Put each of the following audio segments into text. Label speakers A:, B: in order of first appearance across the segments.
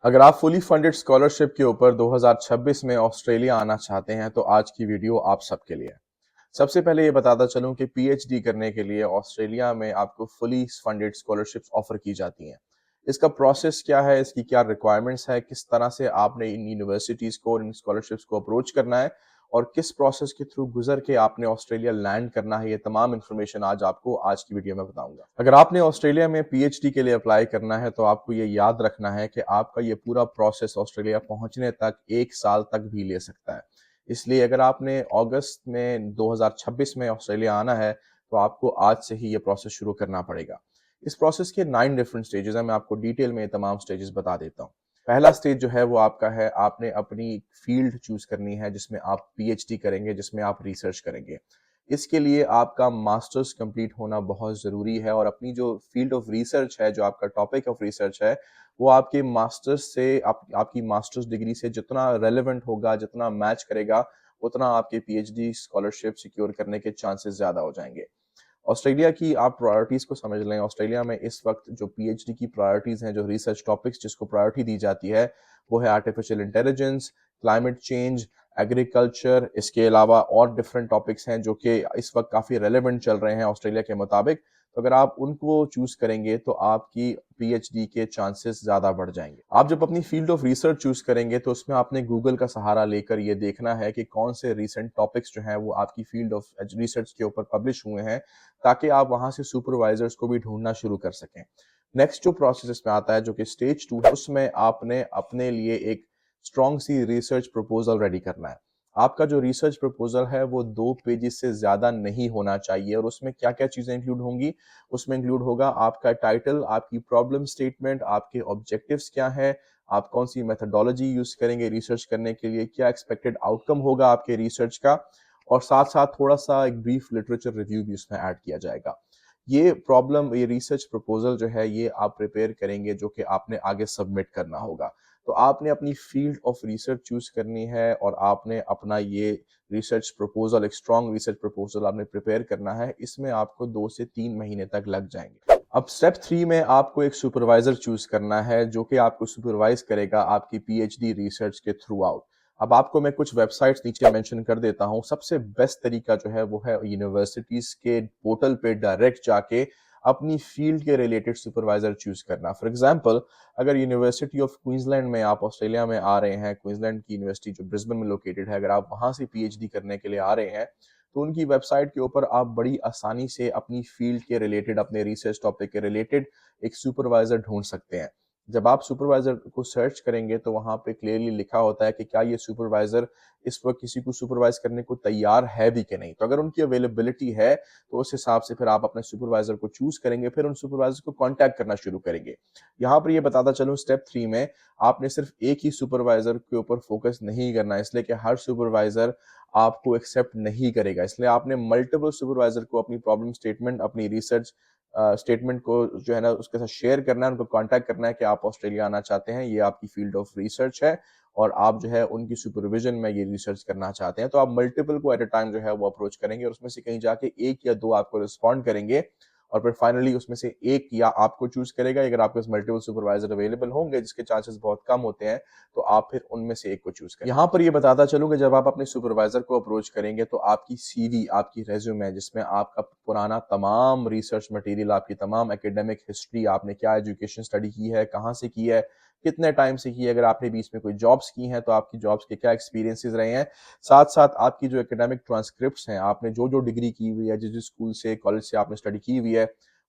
A: अगर आप fully funded scholarship के ऊपर 2026 में ऑस्ट्रेलिया आना चाहते हैं तो आज की वीडियो आप सबके लिए है। सबसे पहले ये बताता चलूं कि पीएचडी करने के लिए ऑस्ट्रेलिया में आपको फुली फंडेड स्कॉलरशिप्स ऑफर की जाती हैं। इसका प्रोसेस क्या है, इसकी क्या रिक्वायरमेंट्स है, किस तरह से आपने इन यूनिवर्सिटीज को और इन स्कॉलरशिप्स को अप्रोच करना है और किस प्रोसेस के थ्रू गुजर के आपने ऑस्ट्रेलिया लैंड करना है, ये तमाम इन्फॉर्मेशन आज आपको आज की वीडियो में बताऊंगा। अगर आपने ऑस्ट्रेलिया में पीएचडी के लिए अप्लाई करना है तो आपको ये याद रखना है कि आपका ये पूरा प्रोसेस ऑस्ट्रेलिया पहुंचने तक 1 साल तक भी ले सकता है। इसलिए अगर आपने अगस्त में 2026 में ऑस्ट्रेलिया आना है तो आपको आज से ही ये प्रोसेस शुरू करना पड़ेगा। इस प्रोसेस के 9 डिफरेंट स्टेजेस हैं, मैं आपको डिटेल में ये तमाम स्टेजेस बता देता हूँ। पहला स्टेज जो है वो आपका है, आपने अपनी फील्ड चूज करनी है जिसमें आप पीएचडी करेंगे, जिसमें आप रिसर्च करेंगे। इसके लिए आपका मास्टर्स कंप्लीट होना बहुत ज़रूरी है और अपनी जो फील्ड ऑफ रिसर्च है, जो आपका टॉपिक ऑफ रिसर्च है, वो आपके मास्टर्स से आपकी मास्टर्स डिग्री से जितना रेलेवेंट होगा, जितना मैच करेगा, उतना आपके पीएचडी स्कॉलरशिप सिक्योर करने के चांसेस ज़्यादा हो जाएंगे। ऑस्ट्रेलिया की आप प्रायोरिटीज़ को समझ लें। ऑस्ट्रेलिया में इस वक्त जो पीएचडी की प्रायोरिटीज़ हैं, जो रिसर्च टॉपिक्स जिसको प्रायोरिटी दी जाती है, वो है artificial intelligence, climate change, agriculture. इसके अलावा और डिफरेंट टॉपिक्स हैं जो कि इस वक्त काफ़ी रेलेवेंट चल रहे हैं ऑस्ट्रेलिया के मुताबिक। तो अगर आप उनको चूज करेंगे तो आपकी पीएचडी के चांसेस ज़्यादा बढ़ जाएंगे। आप जब अपनी फील्ड ऑफ रिसर्च चूज करेंगे तो उसमें आपने गूगल का सहारा लेकर ये देखना है कि कौन से रिसेंट टॉपिक्स जो हैं वो आपकी फील्ड ऑफ रिसर्च के ऊपर पब्लिश हुए हैं, ताकि आप वहां से सुपरवाइजर्स को भी ढूंढना शुरू कर सकें। नेक्स्ट जो प्रोसेस इसमें आता है, जो कि स्टेज 2 है, उसमें आपने अपने लिए एक स्ट्रॉन्ग सी रिसर्च प्रपोजल रेडी करना है। आपका जो रिसर्च प्रपोजल है वो 2 पेजेस से ज्यादा नहीं होना चाहिए। और उसमें क्या क्या चीजें इंक्लूड होंगी? उसमें इंक्लूड होगा आपका टाइटल, आपकी प्रॉब्लम स्टेटमेंट, आपके ऑब्जेक्टिव्स क्या है, आप कौन सी मेथडोलॉजी यूज करेंगे रिसर्च करने के लिए, क्या एक्सपेक्टेड आउटकम होगा आपके रिसर्च का, और साथ साथ थोड़ा सा एक ब्रीफ लिटरेचर रिव्यू भी उसमें ऐड किया जाएगा। ये रिसर्च प्रपोजल जो है ये आप प्रिपेयर करेंगे, जो कि आपने आगे सबमिट करना होगा। तो आपने अपनी फील्ड ऑफ रिसर्च चूज करनी है और आपने अपना ये रिसर्च प्रपोजल, एक स्ट्रॉन्ग रिसर्च प्रपोजल आपने प्रिपेयर करना है। इसमें आपको 2 से 3 महीने तक लग जाएंगे। अब स्टेप 3 में आपको एक सुपरवाइजर चूज करना है जो कि आपको सुपरवाइज करेगा आपकी पीएचडी रिसर्च के थ्रू आउट। अब आपको मैं कुछ वेबसाइट्स नीचे मेंशन कर देता हूं। सबसे बेस्ट तरीका जो है वो है यूनिवर्सिटीज के पोर्टल पे डायरेक्ट जाके अपनी फील्ड के रिलेटेड सुपरवाइजर चूज करना। फॉर एग्जांपल, अगर यूनिवर्सिटी ऑफ क्वींसलैंड में आप ऑस्ट्रेलिया में आ रहे हैं, क्वींसलैंड की यूनिवर्सिटी जो ब्रिस्बेन में लोकेटेड है, अगर आप वहां से पीएचडी करने के लिए आ रहे हैं तो उनकी वेबसाइट के ऊपर आप बड़ी आसानी से अपनी फील्ड के रिलेटेड, अपने रिसर्च टॉपिक के रिलेटेड एक सुपरवाइजर ढूंढ सकते हैं। जब आप सुपरवाइजर को सर्च करेंगे तो वहां पे क्लियरली लिखा होता है कि क्या ये सुपरवाइजर इस वक्त किसी को सुपरवाइज करने को तैयार है भी कि नहीं। तो अगर उनकी अवेलेबिलिटी है तो उस हिसाब से फिर आप अपने सुपरवाइजर को चूज करेंगे, फिर उन सुपरवाइजर को कांटेक्ट करना शुरू करेंगे। यहाँ पर ये बताता चलूं, स्टेप 3 में आपने सिर्फ एक ही सुपरवाइजर के ऊपर फोकस नहीं करना, इसलिए कि हर सुपरवाइजर आपको एक्सेप्ट नहीं करेगा। इसलिए आपने मल्टीपल सुपरवाइजर को अपनी प्रॉब्लम स्टेटमेंट, अपनी रिसर्च स्टेटमेंट को जो है ना उसके साथ शेयर करना है, उनको कांटेक्ट करना है कि आप ऑस्ट्रेलिया आना चाहते हैं, ये आपकी फील्ड ऑफ रिसर्च है और आप जो है उनकी सुपरविजन में ये रिसर्च करना चाहते हैं। तो आप मल्टीपल को एट अ टाइम जो है वो अप्रोच करेंगे और उसमें से कहीं जाके 1 या 2 आपको रिस्पॉन्ड करेंगे और फिर फाइनली उसमें से एक या आपको चूज करेगा। अगर आपके पास मल्टीपल सुपरवाइजर अवेलेबल होंगे, जिसके चांसेस बहुत कम होते हैं, तो आप फिर उनमें से एक को चूज करें। यहाँ पर ये बताता चलूं कि जब आप अपने सुपरवाइजर को अप्रोच करेंगे तो आपकी सीवी, आपकी रेज्यूमे, जिसमें आपका पुराना तमाम रिसर्च मटेरियल, आपकी तमाम एकेडमिक हिस्ट्री, आपने क्या एजुकेशन स्टडी की है, कहाँ से की है, कितने टाइम से की है, अगर आपने बीच में कोई जॉब्स की हैं तो आपकी जॉब्स के क्या एक्सपीरियंसेस रहे हैं, साथ साथ आपकी जो एकेडमिक ट्रांसक्रिप्ट्स हैं, आपने जो जो डिग्री की हुई है, जिस जिस स्कूल से, कॉलेज से आपने स्टडी की हुई है,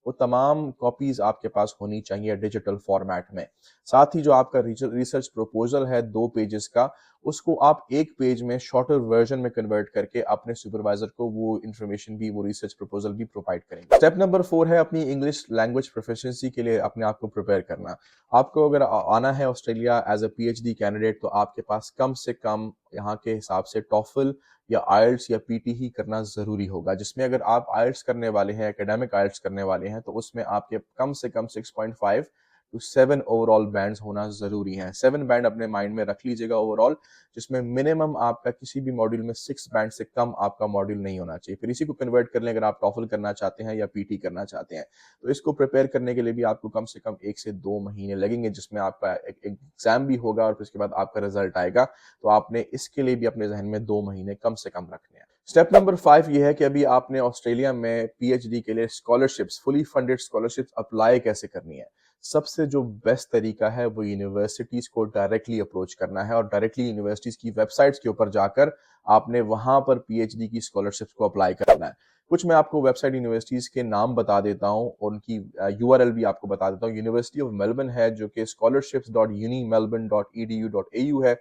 A: वो तमाम कॉपीज आपके पास होनी चाहिए डिजिटल फॉर्मेट में। साथ ही जो आपका रिसर्च प्रपोजल है 2 पेजेस का, उसको आप 1 पेज में शॉर्टर वर्जन में कन्वर्ट करके अपने सुपरवाइजर को वो इन्फॉर्मेशन भी, वो रिसर्च प्रपोजल भी प्रोवाइड करेंगे। स्टेप नंबर 4 है अपनी इंग्लिश लैंग्वेज प्रोफिशिएंसी के लिए अपने आप को प्रिपेयर करना। आपको अगर आना है Australia as a PhD candidate तो आपके पास कम से कम यहाँ के हिसाब से टॉफल या आइल्स या पीटी ही करना जरूरी होगा, जिसमें अगर आप आइल्स करने वाले हैं, एकेडमिक आइल्स करने वाले हैं, तो उसमें आपके कम से कम 6.5 तो 7 ओवरऑल बैंड्स होना ज़रूरी है। 7 बैंड अपने माइंड में रख लीजिएगा ओवरऑल, जिसमें मिनिमम आपका किसी भी मॉड्यूल में 6 बैंड से कम आपका मॉड्यूल नहीं होना चाहिए। फिर इसी को कन्वर्ट कर लें अगर आप टॉफल करना चाहते हैं या पीटी करना चाहते हैं। तो इसको प्रिपेयर करने के लिए भी आपको कम से कम 1 से 2 महीने लगेंगे, जिसमें आपका एक एग्ज़ाम भी होगा और फिर उसके बाद आपका रिज़ल्ट आएगा। तो आपने इसके लिए भी अपने ज़हन में 2 महीने कम से कम रखने हैं। स्टेप नंबर 5 ये है कि अभी आपने ऑस्ट्रेलिया में पीएचडी के लिए scholarships, fully funded scholarships apply कैसे करनी है। सबसे जो बेस्ट तरीका है वो यूनिवर्सिटीज़ को डायरेक्टली अप्रोच करना है और डायरेक्टली यूनिवर्सिटीज़ की वेबसाइट्स के ऊपर जाकर आपने वहाँ पर पीएचडी की स्कॉलरशिप्स को अप्लाई करना है। कुछ मैं आपको वेबसाइट यूनिवर्सिटीज़ के नाम बता देता हूँ और उनकी यूआरएल भी आपको बता देता हूँ। यूनिवर्सिटी ऑफ मेलबर्न है जो कि scholarships.unimelbourne.edu.au है।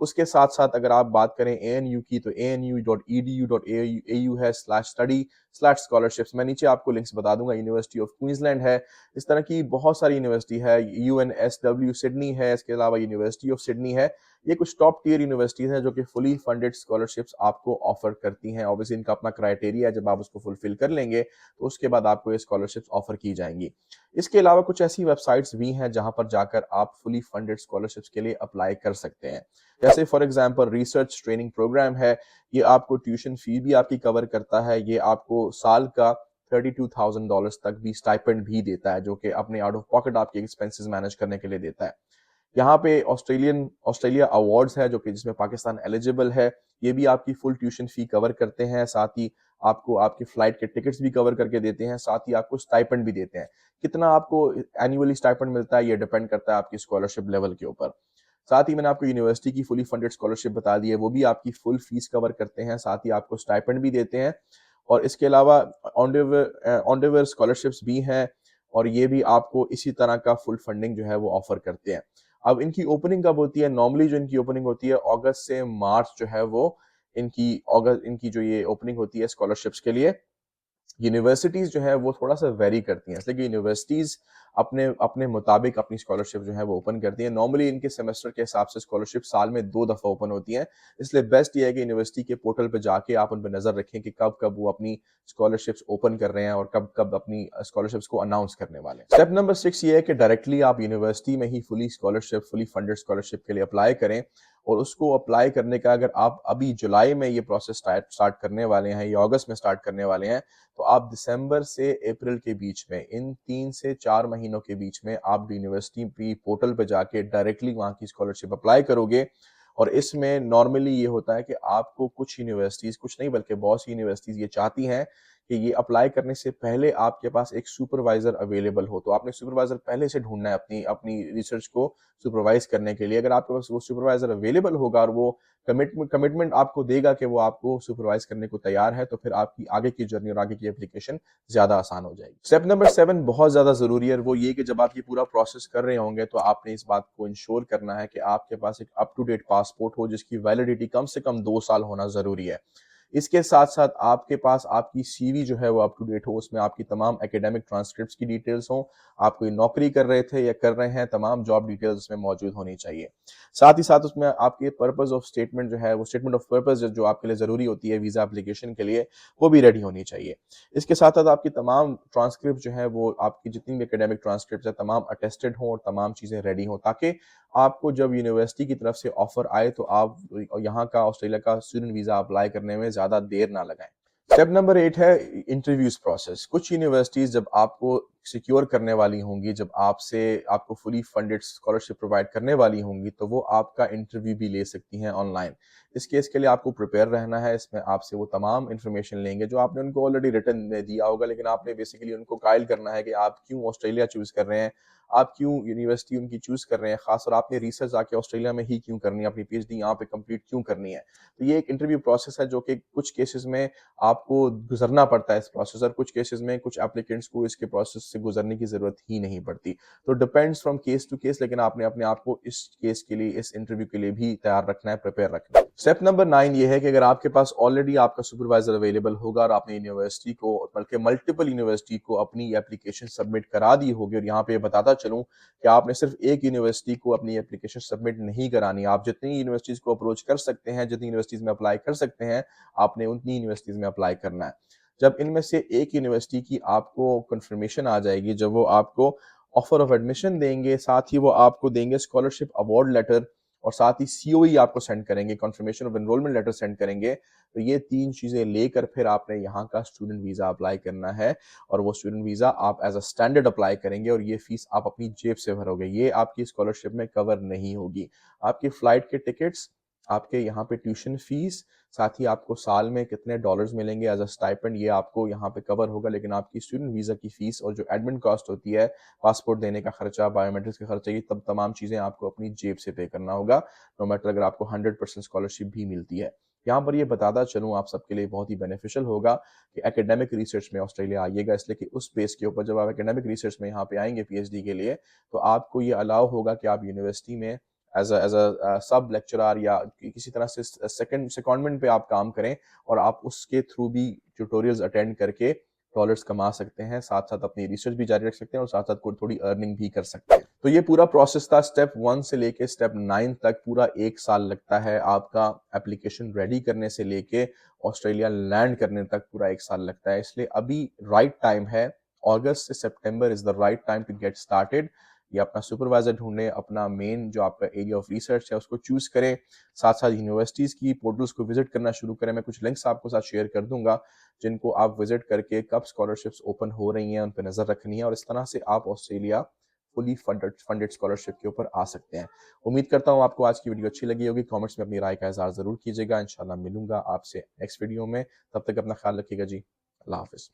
A: उसके साथ-साथ अगर आप बात करें एएनयू की तो anu.edu.au है /study/scholarships। मैं नीचे आपको लिंक्स बता दूंगा। यूनिवर्सिटी ऑफ क्वींसलैंड है। इस तरह की बहुत सारी यूनिवर्सिटी है। यूएनएसडब्ल्यू सिडनी है, इसके अलावा यूनिवर्सिटी ऑफ सिडनी है। ये कुछ टॉप टियर यूनिवर्सिटीज हैं जो कि फुली फंडेड स्कॉलरशिप्स आपको ऑफर करती हैं। ऑब्वियसली इनका अपना क्राइटेरिया है, जब आप उसको फुलफिल कर लेंगे तो उसके बाद आपको ये स्कॉलरशिप्स ऑफर की जाएंगी। इसके अलावा कुछ ऐसी वेबसाइट्स भी हैं जहां पर जाकर आप फुली फंडेड स्कॉलरशिप्स के लिए अप्लाई कर सकते हैं। जैसे for example research training programme है। ये आपको ट्यूशन फी भी आपकी कवर करता है। ये आपको साल का $32,000 तक भी स्टाइपेंड भी देता है, जो कि अपने आउट ऑफ पॉकेट आपके एक्सपेंसेस मैनेज करने के लिए देता है। यहाँ पे ऑस्ट्रेलिया अवार्ड्स है जो कि जिसमें पाकिस्तान एलिजिबल है। ये भी आपकी फुल ट्यूशन फी कवर करते हैं, साथ ही आपको आपकी फ्लाइट के टिकट्स भी कवर करके देते हैं, साथ ही आपको स्टाइपेंड भी देते हैं। कितना आपको एनुअली स्टाइपेंड मिलता है ये डिपेंड करता है आपकी स्कॉलरशिप लेवल के ऊपर। साथ ही मैंने आपको यूनिवर्सिटी की फुली फंडेड स्कॉलरशिप बता दी है, वो भी आपकी फुल फीस कवर करते हैं, साथ ही आपको स्टाइपेंड भी देते हैं। और इसके अलावा ऑन-द-वे स्कॉलरशिप्स भी हैं और ये भी आपको इसी तरह का फुल फंडिंग जो है वो ऑफर करते हैं। अब इनकी ओपनिंग कब होती है? नॉर्मली जो इनकी ओपनिंग होती है अगस्त से मार्च जो है वो इनकी जो ये ओपनिंग होती है स्कॉलरशिप्स के लिए। यूनिवर्सिटीज जो है वो थोड़ा-सा वेरी करती हैं, इसलिए कि यूनिवर्सिटीज अपने अपने मुताबिक अपनी स्कॉलरशिप जो है वो ओपन करती हैं। नॉर्मली इनके सेमेस्टर के हिसाब से स्कॉलरशिप साल में 2 दफ़ा ओपन होती हैं, इसलिए बेस्ट ये है कि यूनिवर्सिटी के पोर्टल पे जाके आप उन पे नज़र रखें कि कब-कब वो अपनी स्कॉलरशिप्स ओपन कर रहे हैं और कब-कब अपनी स्कॉलरशिप्स को अनाउंस करने वाले हैं। स्टेप नंबर 6 ये है कि डायरेक्टली आप यूनिवर्सिटी में ही फुली फंडेड स्कॉलरशिप के लिए अप्लाई करें और उसको अप्लाई करने का अगर आप अभी जुलाई में ये प्रोसेस स्टार्ट करने वाले हैं या अगस्त में स्टार्ट करने वाले हैं, तो आप दिसंबर से अप्रैल के बीच में, इन 3 से 4 महीनों के बीच में आप यूनिवर्सिटी की पोर्टल पे जाके डायरेक्टली वहाँ की स्कॉलरशिप अप्लाई करोगे। और इसमें नॉर्मली ये होता है कि आपको कुछ यूनिवर्सिटीज़, कुछ नहीं बल्कि बहुत सी यूनिवर्सिटीज़ ये चाहती हैं कि ये अप्लाई करने से पहले आपके पास एक सुपरवाइज़र अवेलेबल हो। तो आपने सुपरवाइज़र पहले से ढूँढना है अपनी अपनी रिसर्च को सुपरवाइज़ करने के लिए। अगर आपके पास वो सुपरवाइज़र अवेलेबल होगा और वो कमिटमेंट आपको देगा कि वो आपको सुपरवाइज़ करने को तैयार है, तो फिर आपकी आगे की जर्नी और आगे की एप्लीकेशन ज़्यादा आसान हो जाएगी। स्टेप नंबर 7 बहुत ज़्यादा ज़रूरी है, वो ये कि जब आप ये पूरा प्रोसेस कर रहे होंगे तो आपने इस बात को इंश्योर करना है कि आपके पास एक अप टू डेट पासपोर्ट हो जिसकी वैलिडिटी कम से कम 2 साल होना ज़रूरी है। इसके साथ-साथ आपके पास आपकी सीवी जो है वो अप टू डेट हो, उसमें आपकी तमाम एकेडमिक ट्रांसक्रिप्ट्स की डिटेल्स हों, आप कोई नौकरी कर रहे थे या कर रहे हैं, तमाम जॉब डिटेल्स उसमें मौजूद होनी चाहिए। साथ ही साथ उसमें आपके पर्पस ऑफ स्टेटमेंट जो है, वो स्टेटमेंट ऑफ पर्पस जो आपके लिए ज़रूरी होती है वीज़ा एप्लीकेशन के लिए, वो भी रेडी होनी चाहिए। इसके साथ-साथ आपकी तमाम ट्रांसक्रिप्ट जो है वो आपकी जितनी भी एकेडमिक ट्रांसक्रिप्ट्स हैं, तमाम अटेस्टेड हों और तमाम चीज़ें रेडी हों, ताकि आपको जब यूनिवर्सिटी की तरफ से ऑफर आए तो आप यहाँ का ऑस्ट्रेलिया का स्टूडेंट वीज़ा अप्लाई करने में ज़्यादा देर ना लगाएँ। स्टेप नंबर 8 है इंटरव्यूज़ प्रोसेस। कुछ यूनिवर्सिटीज़ जब आपको सिक्योर करने वाली होंगी, जब आपको फुली फंडेड स्कॉलरशिप प्रोवाइड करने वाली होंगी, तो वो आपका इंटरव्यू भी ले सकती हैं ऑनलाइन। इस केस के लिए आपको प्रिपेयर रहना है, इसमें आपसे वो तमाम इन्फॉर्मेशन लेंगे जो आपने उनको ऑलरेडी रिटन में दिया होगा, लेकिन आपने बेसिकली उनको कायल करना है कि आप क्यों ऑस्ट्रेलिया चूज़ कर रहे हैं, आप क्यों यूनिवर्सिटी उनकी चूज़ कर रहे हैं, खासतौर आपने रिसर्च आके ऑस्ट्रेलिया में ही क्यों करनी है, अपनी पीएचडी यहाँ पे कंप्लीट क्यों करनी है। तो ये एक इंटरव्यू प्रोसेस है जो कि कुछ केसेस में आपको गुजरना पड़ता है इस प्रोसेस, और कुछ केसेस में कुछ एप्लीकेंट्स को इसके प्रोसेस से गुजरने की ज़रूरत ही नहीं पड़ती। तो depends from case to case, लेकिन आपने अपने आप को इस केस के लिए, इस इंटरव्यू के लिए भी तैयार रखना है, प्रिपेयर रखना है। स्टेप नंबर 9 ये है कि अगर आपके पास ऑलरेडी आपका सुपरवाइजर अवेलेबल होगा और आपने यूनिवर्सिटी को, बल्कि मल्टीपल यूनिवर्सिटी को अपनी एप्लीकेशन सबमिट करा दी होगी, और यहाँ पे बताता चलूँ कि आपने सिर्फ एक यूनिवर्सिटी को अपनी एप्लीकेशन सबमिट नहीं करानी, आप जितनी यूनिवर्सिटीज़ को अप्रोच कर सकते हैं, जितनी यूनिवर्सिटीज़ में अप्लाई कर सकते हैं, आपने उतनी यूनिवर्सिटीज़ में अप्लाई करना है। जब इनमें से एक यूनिवर्सिटी की आपको कंफर्मेशन आ जाएगी, जब वो आपको ऑफर ऑफ एडमिशन देंगे, साथ ही वो आपको देंगे स्कॉलरशिप अवार्ड लेटर और साथ ही सीओई आपको सेंड करेंगे, confirmation of enrolment letter send करेंगे। तो ये 3 चीज़ें लेकर फिर आपने यहाँ का स्टूडेंट वीज़ा अप्लाई करना है और वो स्टूडेंट वीज़ा आप एज़ अ स्टैंडर्ड अप्लाई करेंगे और ये फीस आप अपनी जेब से भरोगे। ये आपकी स्कॉलरशिप में कवर नहीं होगी। आपकी फ्लाइट के टिकट्स, आपके यहाँ पे ट्यूशन फीस, साथ ही आपको साल में कितने डॉलर्स मिलेंगे एज़ अ स्टाइपेंड, ये आपको यहाँ पे कवर होगा। लेकिन आपकी स्टूडेंट वीज़ा की फीस और जो एडमिन कॉस्ट होती है, पासपोर्ट देने का खर्चा, बायोमेट्रिक्स का खर्चा, ये तब तमाम चीज़ें आपको अपनी जेब से पे करना होगा, नो मैटर अगर आपको 100% स्कॉलरशिप भी मिलती है। यहाँ पर ये बताता चलूँ आप सबके लिए बहुत ही बेनिफिशियल होगा कि एकेडमिक रिसर्च में ऑस्ट्रेलिया आइएगा, इसलिए कि उस बेस के ऊपर जब आप एकेडमिक रिसर्च में यहाँ पे आएंगे पीएचडी के लिए, तो आपको ये अलाउ होगा कि आप यूनिवर्सिटी में एज अ सब लेक्चरर या किसी तरह से सेकंडमेंट पे आप काम करें और आप उसके थ्रू भी ट्यूटोरियल्स अटेंड करके डॉलर्स कमा सकते हैं, साथ साथ अपनी रिसर्च भी जारी रख सकते हैं और साथ साथ कोई थोड़ी अर्निंग भी कर सकते हैं। तो ये पूरा प्रोसेस था, स्टेप 1 से लेके स्टेप 9 तक पूरा 1 साल लगता है आपका एप्लीकेशन रेडी करने से लेके ऑस्ट्रेलिया लैंड करने तक पूरा 1 साल लगता है। इसलिए अभी राइट टाइम है, अगस्त से सितंबर is the right time to get started. ये अपना सुपरवाइजर ढूंढें, अपना मेन जो आपका एरिया ऑफ रिसर्च है उसको चूज करें, साथ साथ यूनिवर्सिटीज की पोर्टल्स को विजिट करना शुरू करें। मैं कुछ लिंक्स आपको साथ शेयर कर दूंगा जिनको आप विजिट करके कब स्कॉलरशिप्स ओपन हो रही हैं उन पर नजर रखनी है और इस तरह से आप ऑस्ट्रेलिया फुली फंडेड स्कॉलरशिप के ऊपर आ सकते हैं। उम्मीद करता हूँ आपको आज की वीडियो अच्छी लगी होगी। कमेंट्स में अपनी राय का इजहार जरूर कीजिएगा। इंशाल्लाह मिलूंगा आपसे नेक्स्ट वीडियो में, तब तक अपना ख्याल रखिएगा जी। अल्लाह हाफिज।